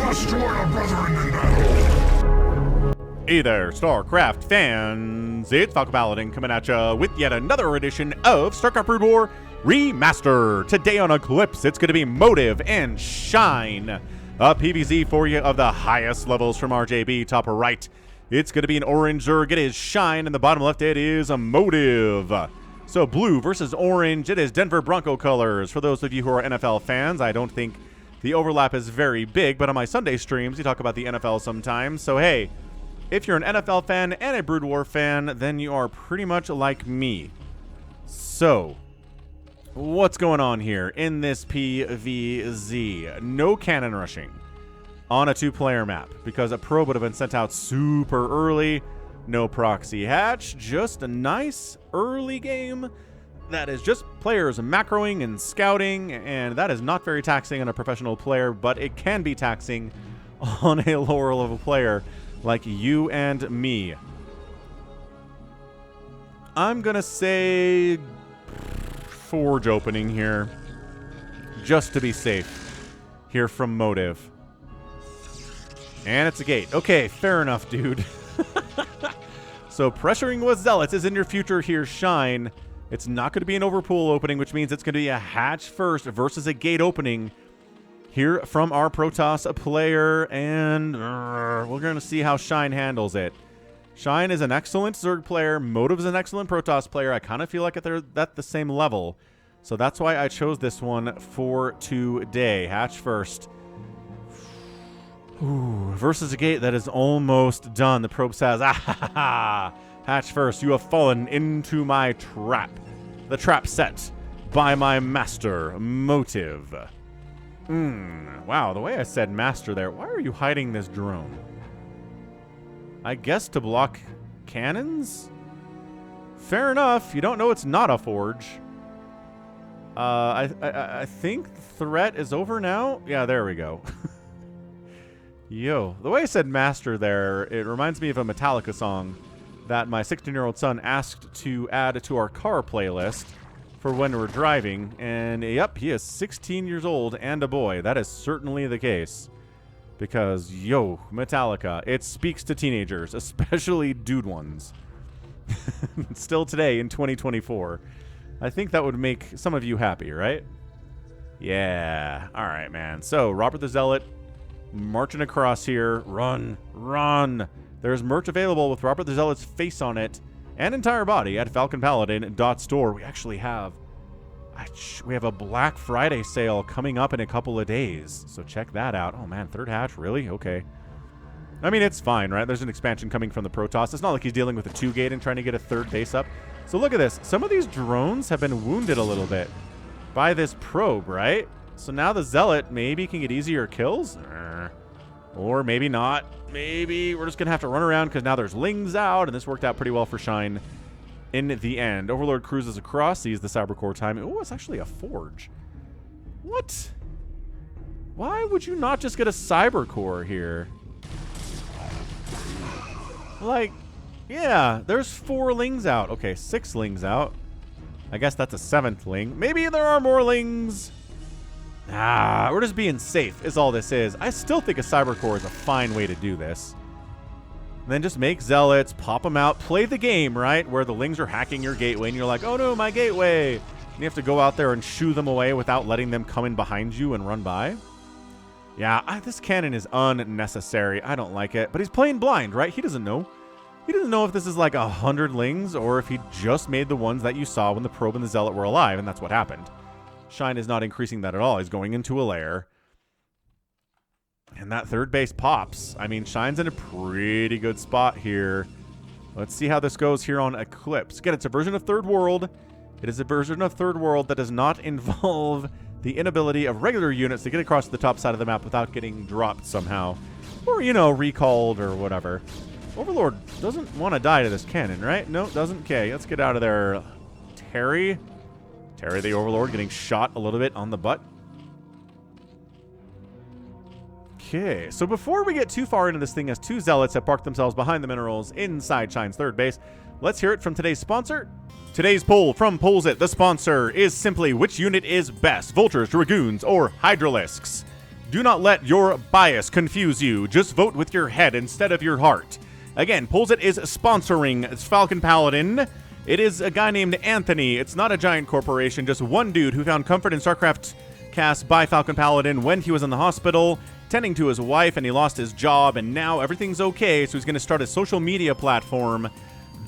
must join our brethren in battle. Hey there, StarCraft fans! It's Falcon Paladin coming at ya with yet another edition of StarCraft Brood War Remastered. Today on Eclipse, it's going to be Motive and Shine. A PvZ for you of the highest levels from RJB, top right. It's going to be an orange Zerg, it is Shine, and the bottom left it is a Motive. So blue versus orange, it is Denver Bronco colors. For those of you who are NFL fans, I don't think the overlap is very big, but on my Sunday streams, you talk about the NFL sometimes. So hey, if you're an NFL fan and a Brood War fan, then you are pretty much like me. So, what's going on here in this PvZ? No cannon rushing on a two-player map because a probe would have been sent out super early. No proxy hatch, just a nice early game that is just players macroing and scouting, and that is not very taxing on a professional player, but it can be taxing on a lower level player like you and me. I'm gonna say Forge opening here, just to be safe, here from Motive. And it's a gate. Okay, fair enough, dude. So pressuring with Zealots is in your future here, Shine. It's not going to be an overpool opening, which means it's going to be a hatch first versus a gate opening here from our Protoss player. And we're going to see how Shine handles it. Shine is an excellent Zerg player. Motive is an excellent Protoss player. I kind of feel like they're at the same level. So that's why I chose this one for today. Hatch first. Ooh, versus a gate that is almost done. The probe says, ah ha ha ha. Hatch first, you have fallen into my trap. The trap set by my master, Motive. Wow, the way I said master there. Why are you hiding this drone? I guess to block cannons? Fair enough. You don't know it's not a forge. I think the threat is over now. Yeah, there we go. Yo, the way I said master there, it reminds me of a Metallica song that my 16-year-old son asked to add to our car playlist for when we're driving. And yep, he is 16 years old and a boy. That is certainly the case. Because, yo, Metallica, it speaks to teenagers, especially dude ones. Still today in 2024. I think that would make some of you happy, right? Yeah. All right, man. So, Robert the Zealot marching across here. Run, run. There's merch available with Robert the Zealot's face on it and entire body at falconpaladin.store. We actually have a Black Friday sale coming up in a couple of days, so check that out. Oh man, third hatch, really? Okay. I mean, it's fine, right? There's an expansion coming from the Protoss. It's not like he's dealing with a 2-gate and trying to get a third base up. So look at this. Some of these drones have been wounded a little bit by this probe, right? So now the Zealot maybe can get easier kills. Or maybe not. Maybe we're just going to have to run around because now there's Lings out, and this worked out pretty well for Shine in the end. Overlord cruises across, sees the Cybercore timing. Oh, it's actually a Forge. What? Why would you not just get a Cybercore here? Like, yeah, there's 4 Lings out. Okay, 6 Lings out. I guess that's a 7th Ling. Maybe there are more Lings. We're just being safe is all this is. I still think a Cybercore is a fine way to do this. And then just make Zealots, pop them out, play the game, right? Where the Lings are hacking your gateway and you're like, oh no, my gateway. And you have to go out there and shoo them away without letting them come in behind you and run by. Yeah, this cannon is unnecessary. I don't like it. But he's playing blind, right? He doesn't know. He doesn't know if this is like 100 Lings or if he just made the ones that you saw when the probe and the Zealot were alive, and that's what happened. Shine is not increasing that at all. He's going into a lair. And that third base pops. I mean, Shine's in a pretty good spot here. Let's see how this goes here on Eclipse. Again, it's a version of Third World. It is a version of Third World that does not involve the inability of regular units to get across the top side of the map without getting dropped somehow. Or, you know, recalled or whatever. Overlord doesn't want to die to this cannon, right? No, doesn't. Okay, let's get out of there. Terry the Overlord getting shot a little bit on the butt. Okay, so before we get too far into this thing, as 2 Zealots have parked themselves behind the minerals inside Shine's third base, let's hear it from today's sponsor. Today's poll from Polls It, the sponsor, is simply which unit is best, Vultures, Dragoons, or Hydralisks? Do not let your bias confuse you. Just vote with your head instead of your heart. Again, Polls It is sponsoring Falcon Paladin. It is a guy named Anthony. It's not a giant corporation, just one dude who found comfort in StarCraft cast by Falcon Paladin when he was in the hospital, tending to his wife, and he lost his job, and now everything's okay, so he's going to start a social media platform,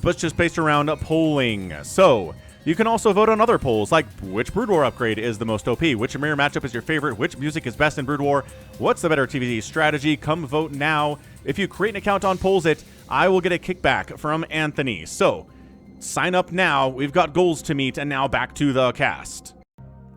but just based around polling. So, you can also vote on other polls, like which Brood War upgrade is the most OP, which mirror matchup is your favorite, which music is best in Brood War, what's the better TVZ strategy. Come vote now. If you create an account on Polls It, I will get a kickback from Anthony. So, sign up now. We've got goals to meet, and now back to the cast.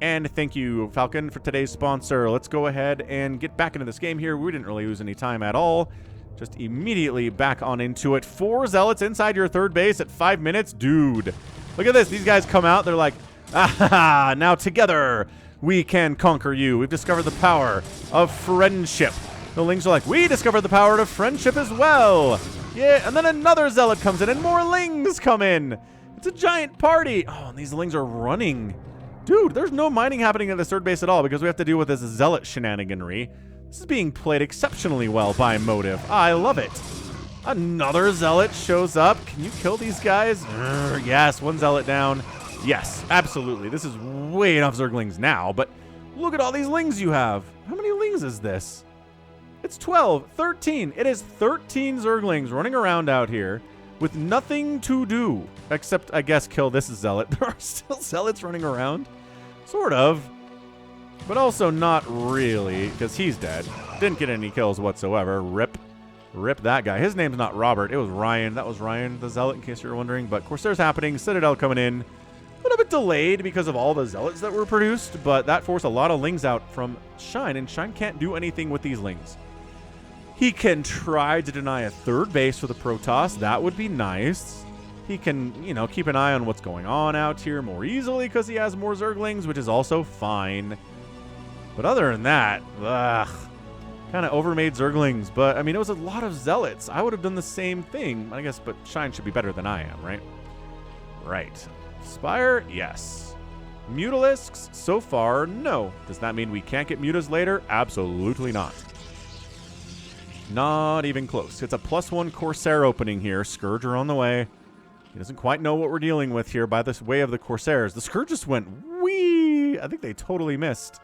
And thank you, Falcon, for today's sponsor. Let's go ahead and get back into this game here. We didn't really lose any time at all. Just immediately back on into it. 4 zealots inside your third base at 5 minutes. Dude, look at this. These guys come out. They're like, ah, now together we can conquer you. We've discovered the power of friendship. The Lings are like, we discovered the power of friendship as well. Yeah, and then another zealot comes in and more Lings come in. It's a giant party. Oh, and these Lings are running. Dude, there's no mining happening at this third base at all because we have to deal with this zealot shenaniganry. This is being played exceptionally well by Motive. I love it. Another zealot shows up. Can you kill these guys? Yes, one zealot down. Yes, absolutely. This is way enough Zerglings now, but look at all these Lings you have. How many Lings is this? It's 12, 13. It is 13 Zerglings running around out here with nothing to do except, I guess, kill this zealot. There are still zealots running around. Sort of. But also not really, because he's dead. Didn't get any kills whatsoever. Rip. Rip that guy. His name's not Robert. It was Ryan. That was Ryan the zealot, in case you're wondering. But Corsair's happening. Citadel coming in. A little bit delayed because of all the zealots that were produced, but that forced a lot of Lings out from Shine, and Shine can't do anything with these Lings. He can try to deny a third base for the Protoss. That would be nice. He can, you know, keep an eye on what's going on out here more easily because he has more Zerglings, which is also fine. But other than that, kind of overmade Zerglings. But, I mean, it was a lot of Zealots. I would have done the same thing, I guess, but Shine should be better than I am, right? Right. Spire, yes. Mutalisks, so far, no. Does that mean we can't get Mutas later? Absolutely not. Not even close. It's a +1 Corsair opening here. Scourge are on the way. He doesn't quite know what we're dealing with here by this way of the Corsairs. The Scourge just went wee. I think they totally missed.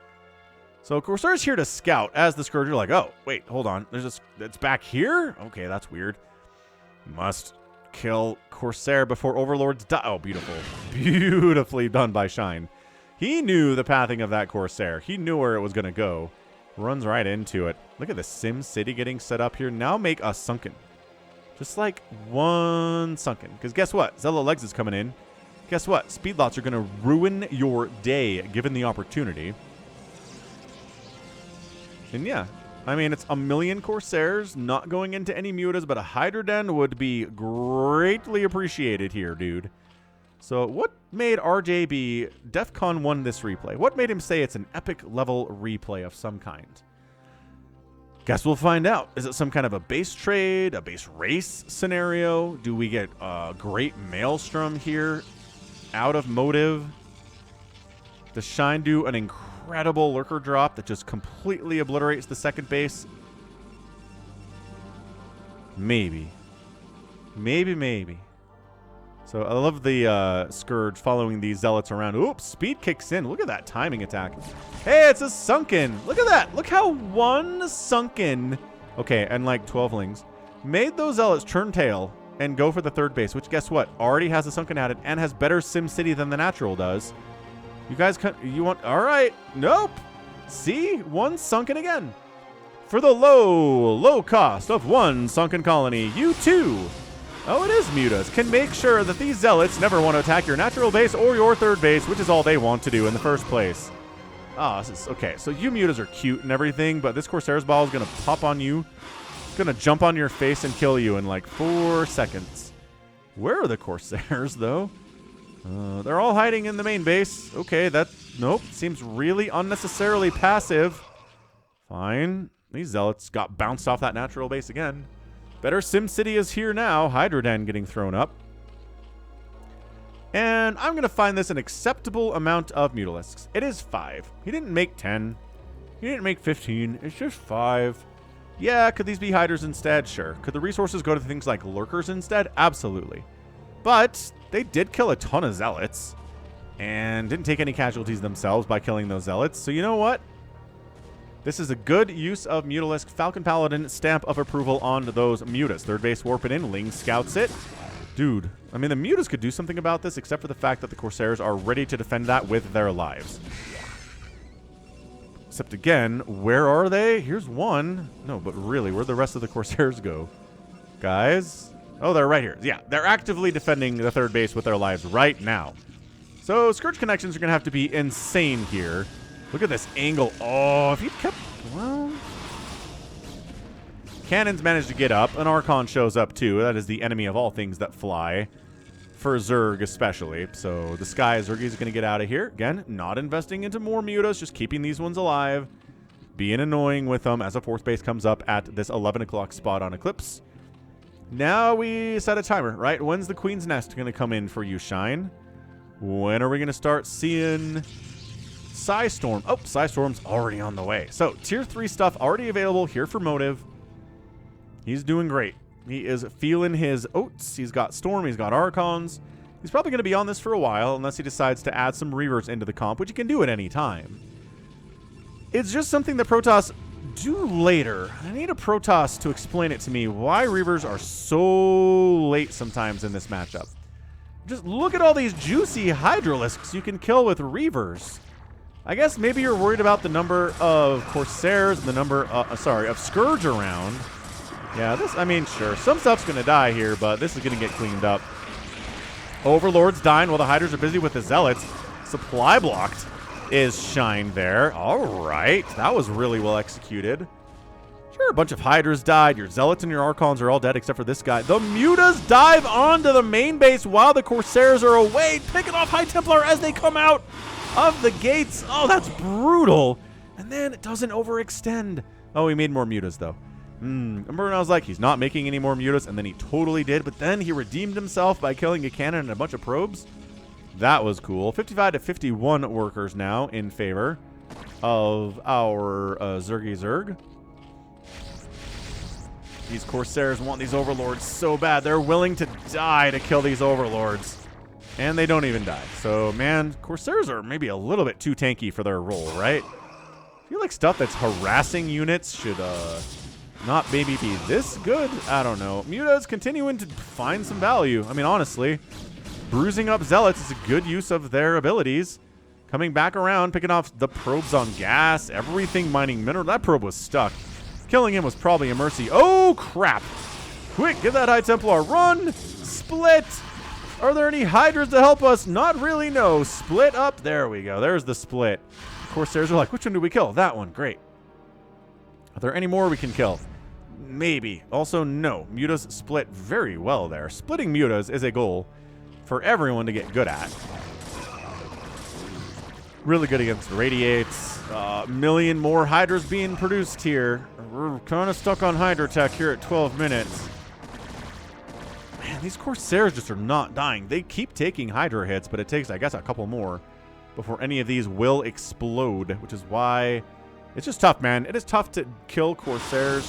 So Corsair's here to scout as the Scourge are like, oh, wait, hold on. It's back here? Okay, that's weird. Must kill Corsair before Overlords die. Oh, beautiful. Beautifully done by Shine. He knew the pathing of that Corsair. He knew where it was going to go. Runs right into it. Look at the Sim City getting set up here. Now make a Sunken. Just like one Sunken. Because guess what? Zello Legs is coming in. Guess what? Speedlots are going to ruin your day given the opportunity. And yeah, I mean, it's a million Corsairs not going into any Mutas, but a Hydra Den would be greatly appreciated here, dude. So what made RJB DEFCON 1 this replay? What made him say it's an epic level replay of some kind? Guess we'll find out. Is it some kind of a base trade, a base race scenario? Do we get a great Maelstrom here out of Motive? Does Shine do an incredible Lurker drop that just completely obliterates the second base? Maybe. Maybe. So I love the Scourge following these Zealots around. Oops, speed kicks in. Look at that timing attack. Hey, it's a Sunken. Look at that. Look how one Sunken, okay, and like 12 Lings, made those Zealots turn tail and go for the third base, which guess what? Already has a Sunken added and has better Sim City than the Natural does. You guys, you want, all right. Nope. See, one Sunken again. For the low cost of one Sunken colony, you too. Oh, it is Mutas. Can make sure that these Zealots never want to attack your natural base or your third base, which is all they want to do in the first place. Ah, this is okay. So you Mutas are cute and everything, but this Corsair's ball is going to pop on you. It's going to jump on your face and kill you in like 4 seconds. Where are the Corsairs, though? They're all hiding in the main base. Okay, nope. Seems really unnecessarily passive. Fine. These Zealots got bounced off that natural base again. Better Sim City is here now. Hydra Den getting thrown up. And I'm going to find this an acceptable amount of Mutalisks. It is 5. He didn't make 10. He didn't make 15. It's just 5. Yeah, could these be hiders instead? Sure. Could the resources go to things like lurkers instead? Absolutely. But they did kill a ton of zealots and didn't take any casualties themselves by killing those zealots. So you know what? This is a good use of Mutalisk. Falcon Paladin, stamp of approval on those mutas. Third base warping in. Ling scouts it. Dude, I mean, the mutas could do something about this, except for the fact that the Corsairs are ready to defend that with their lives. Except again, where are they? Here's one. No, but really, where'd the rest of the Corsairs go? Guys? Oh, they're right here. Yeah, they're actively defending the third base with their lives right now. So, Scourge connections are going to have to be insane here. Look at this angle. Oh, if he'd kept... Well... Cannons managed to get up. An Archon shows up, too. That is the enemy of all things that fly. For Zerg, especially. So, the Sky Zerg is going to get out of here. Again, not investing into more mutas. Just keeping these ones alive. Being annoying with them as a fourth base comes up at this 11 o'clock spot on Eclipse. Now we set a timer, right? When's the Queen's Nest going to come in for you, Shine? When are we going to start seeing... Psystorm. Oh, Psystorm's already on the way. So, Tier 3 stuff already available here for Motive. He's doing great. He is feeling his oats. He's got Storm. He's got Archons. He's probably going to be on this for a while unless he decides to add some Reavers into the comp, which he can do at any time. It's just something that Protoss do later. I need a Protoss to explain it to me why Reavers are so late sometimes in this matchup. Just look at all these juicy Hydralisks you can kill with Reavers. I guess maybe you're worried about the number of Corsairs and the number, of Scourge around. Yeah, this, I mean, sure. Some stuff's going to die here, but this is going to get cleaned up. Overlord's dying while the Hydras are busy with the Zealots. Supply blocked is Shine there. All right. That was really well executed. Sure, a bunch of Hydras died. Your Zealots and your Archons are all dead except for this guy. The Mutas dive onto the main base while the Corsairs are away, picking off High Templar as they come out of the gates. Oh, that's brutal. And then it doesn't overextend. Oh, he made more mutas, though. Remember when I was like, he's not making any more mutas, and then he totally did, but then he redeemed himself by killing a cannon and a bunch of probes? That was cool. 55 to 51 workers now in favor of our Zergy Zerg. These Corsairs want these Overlords so bad. They're willing to die to kill these Overlords. And they don't even die. So, man, Corsairs are maybe a little bit too tanky for their role, right? I feel like stuff that's harassing units should not maybe be this good. I don't know. Muta's continuing to find some value. I mean, honestly, bruising up Zealots is a good use of their abilities. Coming back around, picking off the probes on gas, everything mining mineral. That probe was stuck. Killing him was probably a mercy. Oh, crap. Quick, give that High Templar a run. Split. Are there any Hydras to help us? Not really, no. Split up. There we go. There's the split. Corsairs are like, which one do we kill? That one. Great. Are there any more we can kill? Maybe. Also, no. Mutas split very well there. Splitting Mutas is a goal for everyone to get good at. Really good against Radiates. A million more Hydras being produced here. We're kind of stuck on Hydra tech here at 12 minutes. Man, these Corsairs just are not dying. They keep taking Hydra hits, but it takes, I guess, a couple more before any of these will explode, which is why it's just tough, man. It is tough to kill Corsairs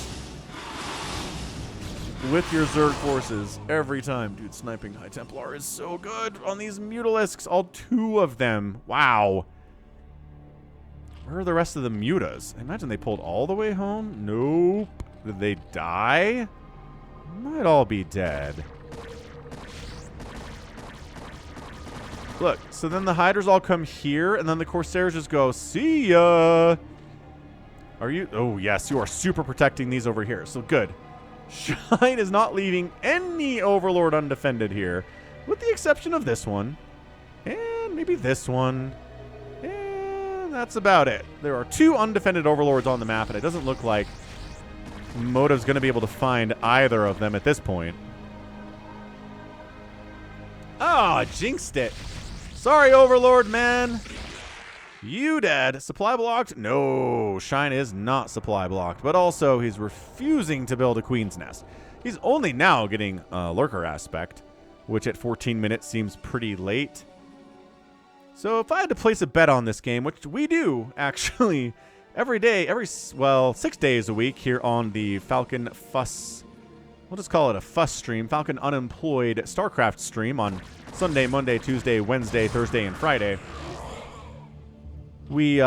with your Zerg forces every time. Dude, sniping High Templar is so good on these Mutalisks. All 2 of them. Wow. Where are the rest of the Mutas? I imagine they pulled all the way home. Nope. Did they die? Might all be dead. Look, so then the Hydras all come here, and then the Corsairs just go, see ya. Are you? Oh, yes, you are super protecting these over here. So good. Shine is not leaving any Overlord undefended here, with the exception of this one. And maybe this one. And that's about it. There are 2 undefended Overlords on the map, and it doesn't look like Motive's going to be able to find either of them at this point. Ah, jinxed it. Sorry, Overlord, man. You dead. Supply blocked? No, Shine is not supply blocked, but also he's refusing to build a Queen's Nest. He's only now getting a Lurker aspect, which at 14 minutes seems pretty late. So if I had to place a bet on this game, which we do, actually, every day, well, 6 days a week here on the Falcon Fuss. We'll just call it a Fuss stream. Falcon Unemployed StarCraft stream on Sunday, Monday, Tuesday, Wednesday, Thursday, and Friday. We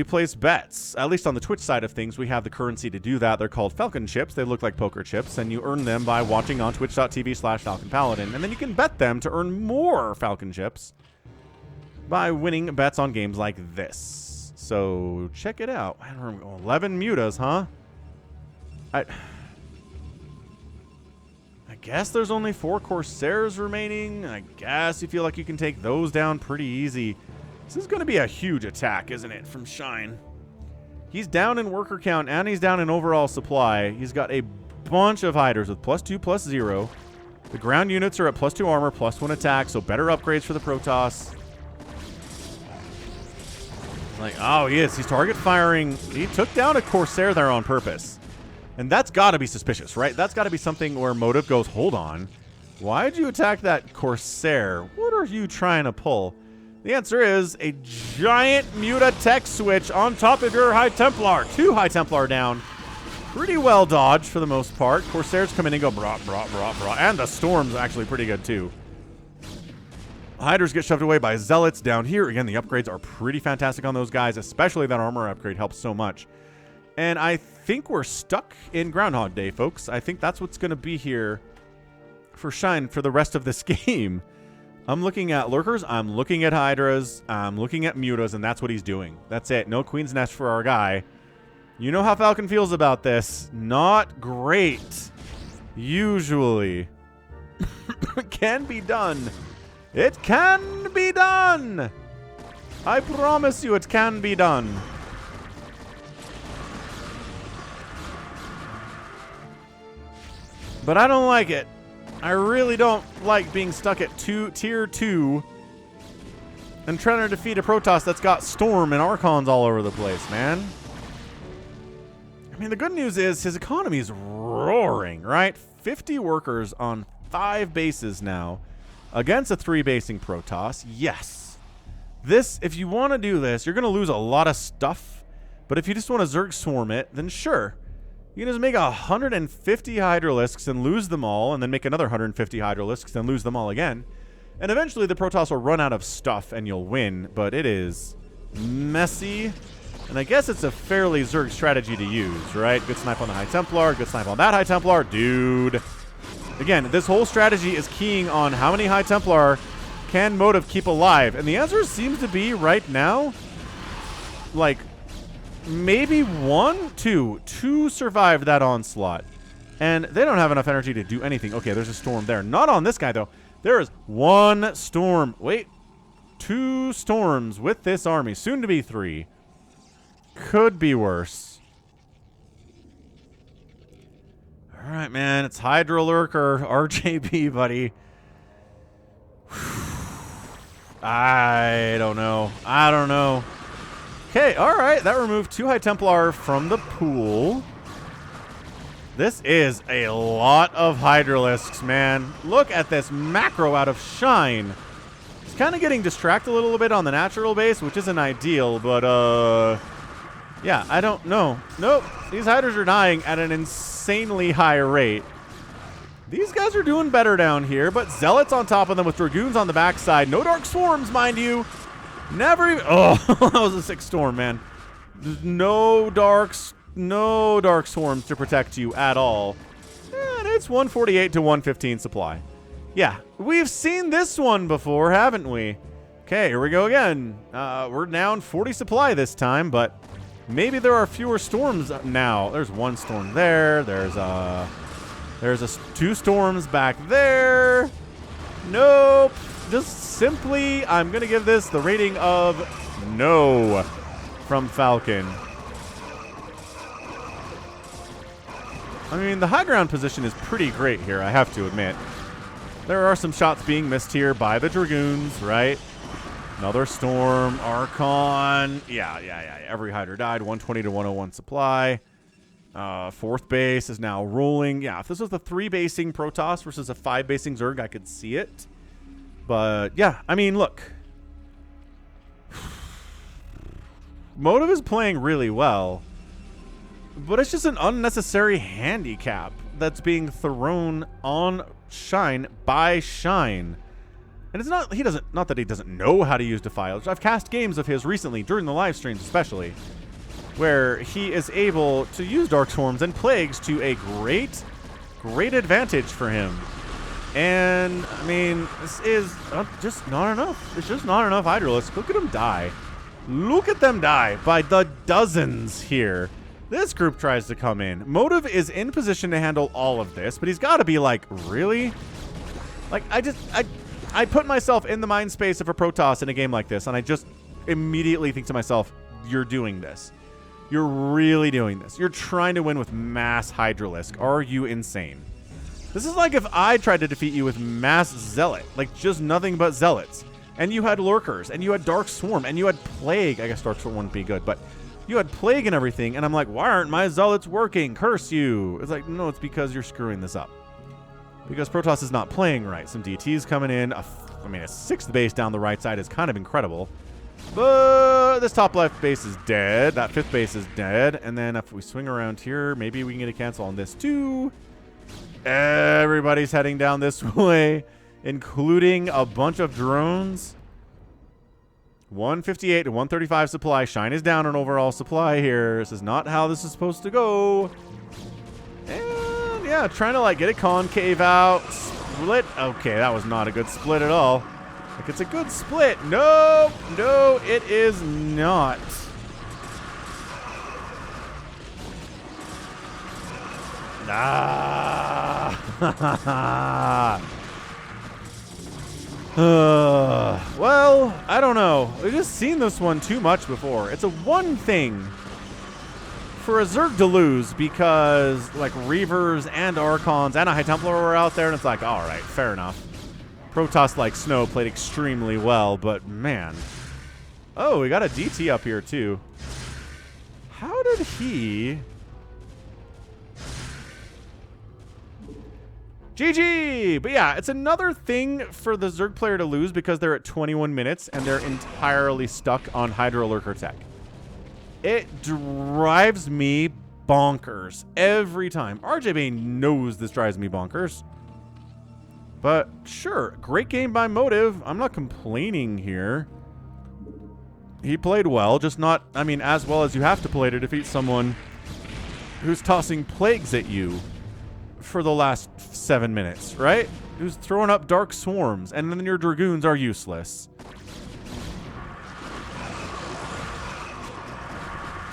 place bets. At least on the Twitch side of things, we have the currency to do that. They're called Falcon chips. They look like poker chips, and you earn them by watching on twitch.tv/Falcon Paladin. And then you can bet them to earn more Falcon chips by winning bets on games like this. So check it out. 11 mutas, huh? I guess there's only 4 Corsairs remaining. I guess you feel like you can take those down pretty easy. This is going to be a huge attack, isn't it, from Shine? He's down in worker count, and he's down in overall supply. He's got a bunch of Hydras with +2/+0. The ground units are at +2 armor, +1 attack, so better upgrades for the Protoss. Like, oh, he is. He's target firing. He took down a Corsair there on purpose. And that's got to be suspicious, right? That's got to be something where motive goes, hold on. Why'd you attack that Corsair? What are you trying to pull? The answer is a giant Muta tech switch on top of your High Templar. 2 High Templar down. Pretty well dodged for the most part. Corsairs come in and go brah, brah, brah, brah. And the Storm's actually pretty good too. Hydras get shoved away by Zealots down here. Again, the upgrades are pretty fantastic on those guys, especially that armor upgrade helps so much. And I think we're stuck in Groundhog Day, folks. I think that's what's going to be here for Shine for the rest of this game. I'm looking at Lurkers, I'm looking at Hydras, I'm looking at Mutas, and that's what he's doing. That's it. No Queen's Nest for our guy. You know how Falcon feels about this. Not great. Usually. It can be done. It can be done. I promise you it can be done. But I don't like it. I really don't like being stuck at tier 2 and trying to defeat a Protoss that's got Storm and Archons all over the place, man. I mean, the good news is his economy is roaring, right? 50 workers on 5 bases now against a 3-basing Protoss. Yes. This, if you want to do this, you're going to lose a lot of stuff. But if you just want to Zerg Swarm it, then sure. You can just make 150 Hydralisks and lose them all, and then make another 150 Hydralisks and lose them all again. And eventually the Protoss will run out of stuff and you'll win, but it is messy. And I guess it's a fairly Zerg strategy to use, right? Good snipe on the High Templar, good snipe on that High Templar. Dude. Again, this whole strategy is keying on how many High Templar can Motive keep alive. And the answer seems to be right now, like, maybe 1, 2. 2 survived that onslaught. And they don't have enough energy to do anything. Okay, there's a Storm there. Not on this guy, though. There is 1 Storm. Wait. 2 Storms with this army. Soon to be 3. Could be worse. All right, man. It's Hydra Lurker. RJB, buddy. I don't know. I don't know. Okay, all right. That removed 2 High Templar from the pool. This is a lot of Hydralisks, man. Look at this macro out of Shine. It's kind of getting distracted a little bit on the natural base, which isn't ideal, but, yeah, I don't know. Nope. These Hydras are dying at an insanely high rate. These guys are doing better down here, but Zealots on top of them with Dragoons on the backside. No Dark Swarms, mind you. Never even... Oh, that was a 6 Storm, man. There's no Dark Swarms to protect you at all. And it's 148 to 115 supply. Yeah, we've seen this one before, haven't we? Okay, here we go again. We're down 40 supply this time, but maybe there are fewer Storms now. There's 1 Storm there. There's 2 Storms back there. Nope. Just simply, I'm going to give this the rating of no from Falcon. I mean, the high ground position is pretty great here, I have to admit. There are some shots being missed here by the Dragoons, right? Another Storm, Archon. Yeah. Every Hydra died. 120 to 101 supply. 4th base is now rolling. Yeah, if this was a 3-basing Protoss versus a 5-basing Zerg, I could see it. But, yeah, I mean, look. Motive is playing really well, but it's just an unnecessary handicap that's being thrown on Shine by Shine. And it's not, not that he doesn't know how to use Defile. I've cast games of his recently, during the live streams especially, where he is able to use Dark Swarms and Plagues to a great advantage for him. And, I mean, this is just not enough. It's just not enough HYDRAS. Look at them die. Look at them die by the dozens here. This group tries to come in. Motive is in position to handle all of this, but he's got to be like, really? Like, I put myself in the mind space of a Protoss in a game like this, and I just immediately think to myself, you're doing this. You're really doing this. You're trying to win with mass Hydralisk. Are you insane? This is like if I tried to defeat you with mass Zealot, like just nothing but Zealots. And you had Lurkers, and you had Dark Swarm, and you had Plague. I guess Dark Swarm wouldn't be good, but you had Plague and everything, and I'm like, why aren't my Zealots working? Curse you. It's like, no, it's because you're screwing this up. Because Protoss is not playing right. Some DTs coming in. I mean, a 6th base down the right side is kind of incredible. But this top left base is dead. That 5th base is dead. And then if we swing around here, maybe we can get a cancel on this too. Everybody's heading down this way, including a bunch of drones. 158 to 135 supply. Shine is down on overall supply here. This is not how this is supposed to go. And yeah, trying to like get a concave out. Split. Okay, that was not a good split at all. Like, it's a good split. No, no, it is not. Well, I don't know. We've just seen this one too much before. It's a one thing for a Zerg to lose because, like, Reavers and Archons and a High Templar were out there, and it's like, all right, fair enough. Protoss, like Snow, played extremely well, but man. Oh, we got a DT up here, too. How did he... GG! But yeah, it's another thing for the Zerg player to lose because they're at 21 minutes and they're entirely stuck on Hydra Lurker tech. It drives me bonkers every time. RJB knows this drives me bonkers. But sure, great game by Motive. I'm not complaining here. He played well, just not, I mean, as well as you have to play to defeat someone who's tossing plagues at you for the last 7 minutes, right? Who's throwing up Dark Swarms, and then your Dragoons are useless.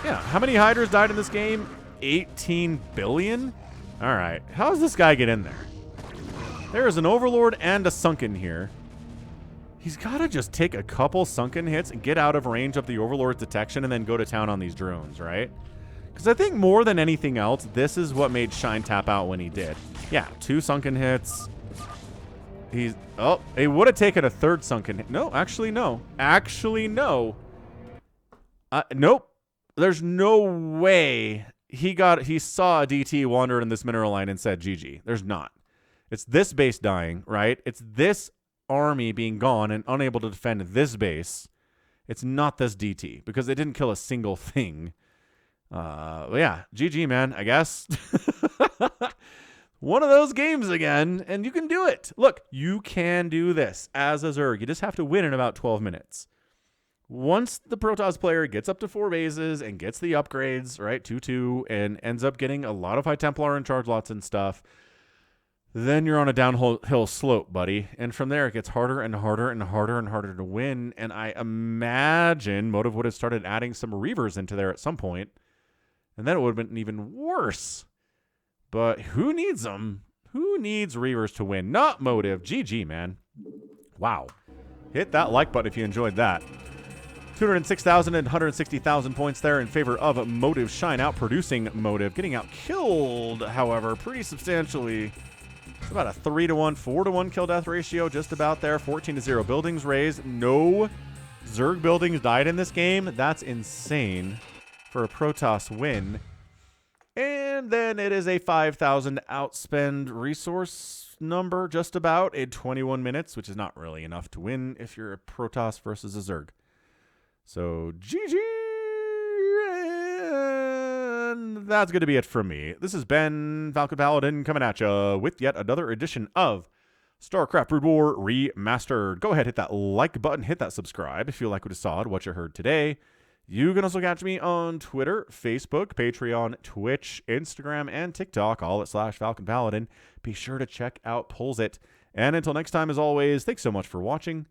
Yeah, how many Hydras died in this game? 18 billion? All right, how does this guy get in there? There is an Overlord and a Sunken here. He's got to just take a couple Sunken hits and get out of range of the Overlord's detection and then go to town on these drones, right? Because I think more than anything else, this is what made Shine tap out when he did. Yeah, 2 Sunken hits. He's... Oh, he would have taken a 3rd Sunken hit. No, actually, no. Actually, no. Nope. There's no way he saw a DT wander in this mineral line and said, GG. There's not. It's this base dying, right? It's this army being gone and unable to defend this base. It's not this DT because they didn't kill a single thing. Yeah, GG, man, I guess. One of those games again, and you can do it. Look, you can do this as a Zerg. You just have to win in about 12 minutes. Once the Protoss player gets up to 4 bases and gets the upgrades, right, 2-2, and ends up getting a lot of High Templar and charge lots and stuff, then you're on a downhill slope, buddy. And from there, it gets harder and harder and harder and harder to win. And I imagine Motive would have started adding some Reavers into there at some point. And then it would have been even worse. But who needs them? Who needs Reavers to win? Not Motive. GG, man. Wow. Hit that like button if you enjoyed that. 206,000 and 160,000 points there in favor of Motive. Shine out producing Motive. Getting out killed, however, pretty substantially. It's about a 3-to-1, 4-to-1 kill death ratio, just about there. 14-0 buildings raised. No Zerg buildings died in this game. That's insane for a Protoss win. And then it is a 5,000 outspend resource number, just about, in 21 minutes, which is not really enough to win if you're a Protoss versus a Zerg. So, GG! that's going to be it from me. This has been Falcon Paladin coming at you with yet another edition of StarCraft Brood War Remastered. Go ahead, hit that like button, hit that subscribe if you like what you saw and what you heard today. You can also catch me on Twitter, Facebook, Patreon, Twitch, Instagram, and TikTok, all at /Falcon Paladin. Be sure to check out Pulls It. And until next time, as always, thanks so much for watching,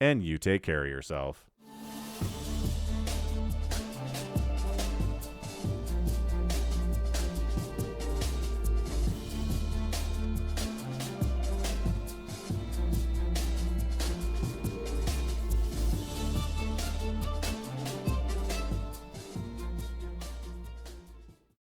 and you take care of yourself.